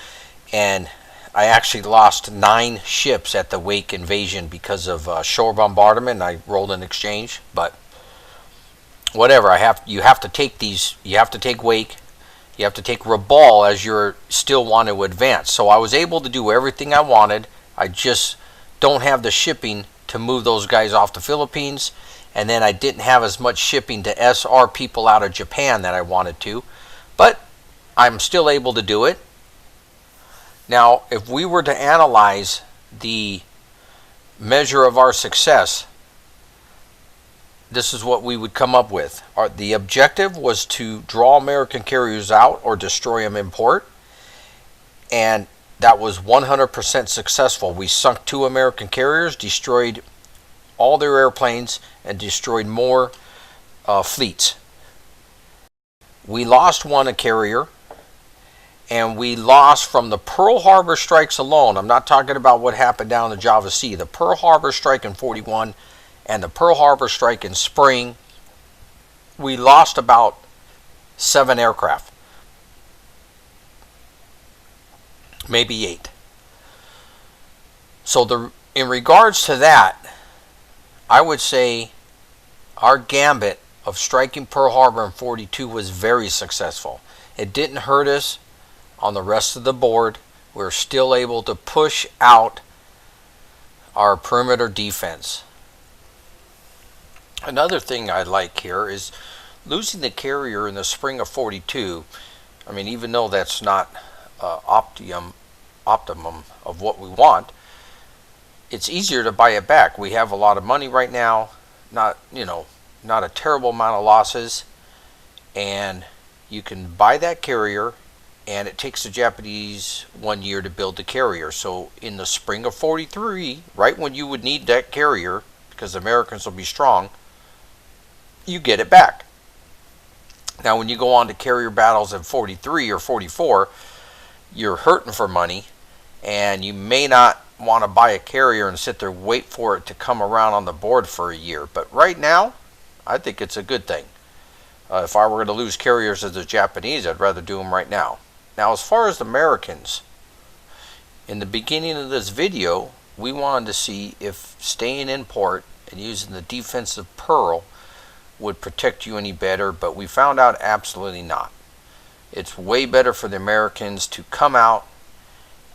[SPEAKER 2] and I actually lost 9 ships at the Wake invasion because of shore bombardment. I rolled an exchange, but whatever. You have to take these. You have to take Wake. You have to take Rabaul as you still want to advance. So I was able to do everything I wanted. I just don't have the shipping to move those guys off the Philippines. And then I didn't have as much shipping to SR people out of Japan that I wanted to. But I'm still able to do it. Now, if we were to analyze the measure of our success, this is what we would come up with. The objective was to draw American carriers out or destroy them in port. And that was 100% successful. We sunk 2 American carriers, destroyed all their airplanes, and destroyed more fleets. We lost 1 carrier, and we lost from the Pearl Harbor strikes alone. I'm not talking about what happened down the Java Sea. The Pearl Harbor strike in 41 and the Pearl Harbor strike in spring we lost about 7 aircraft, maybe 8. So in regards to that, I would say our gambit of striking Pearl Harbor in 42 was very successful. It didn't hurt us on the rest of the board. We were still able to push out our perimeter defense. Another thing I like here is losing the carrier in the spring of 42. I mean, even though that's not optimum of what we want, it's easier to buy it back. We have a lot of money right now, not a terrible amount of losses, and you can buy that carrier, and it takes the Japanese 1 year to build the carrier. So in the spring of 43, right when you would need that carrier, because the Americans will be strong, you get it back. Now when you go on to carrier battles in 43 or 44, you're hurting for money, and you may not want to buy a carrier and sit there wait for it to come around on the board for a year. But right now, I think it's a good thing. If I were going to lose carriers as the Japanese, I'd rather do them right now. Now, as far as the Americans, in the beginning of this video, we wanted to see if staying in port and using the defensive Pearl would protect you any better, but we found out absolutely not. It's way better for the Americans to come out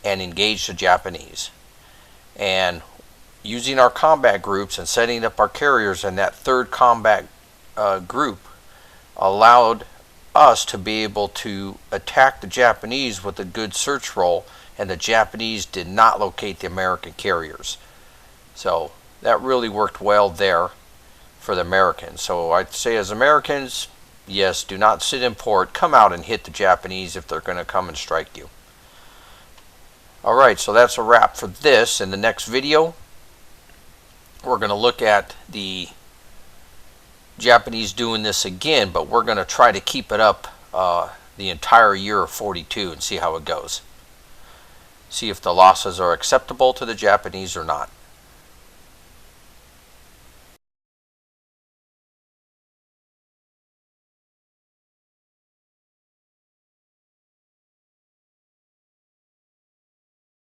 [SPEAKER 2] and engage the Japanese. And using our combat groups and setting up our carriers in that third combat group allowed us to be able to attack the Japanese with a good search roll, and the Japanese did not locate the American carriers. So that really worked well there for the Americans. So I'd say, as Americans, yes, do not sit in port. Come out and hit the Japanese if they're going to come and strike you. Alright, so that's a wrap for this. In the next video, we're going to look at the Japanese doing this again, but we're going to try to keep it up the entire year of 42 and see how it goes. See if the losses are acceptable to the Japanese or not.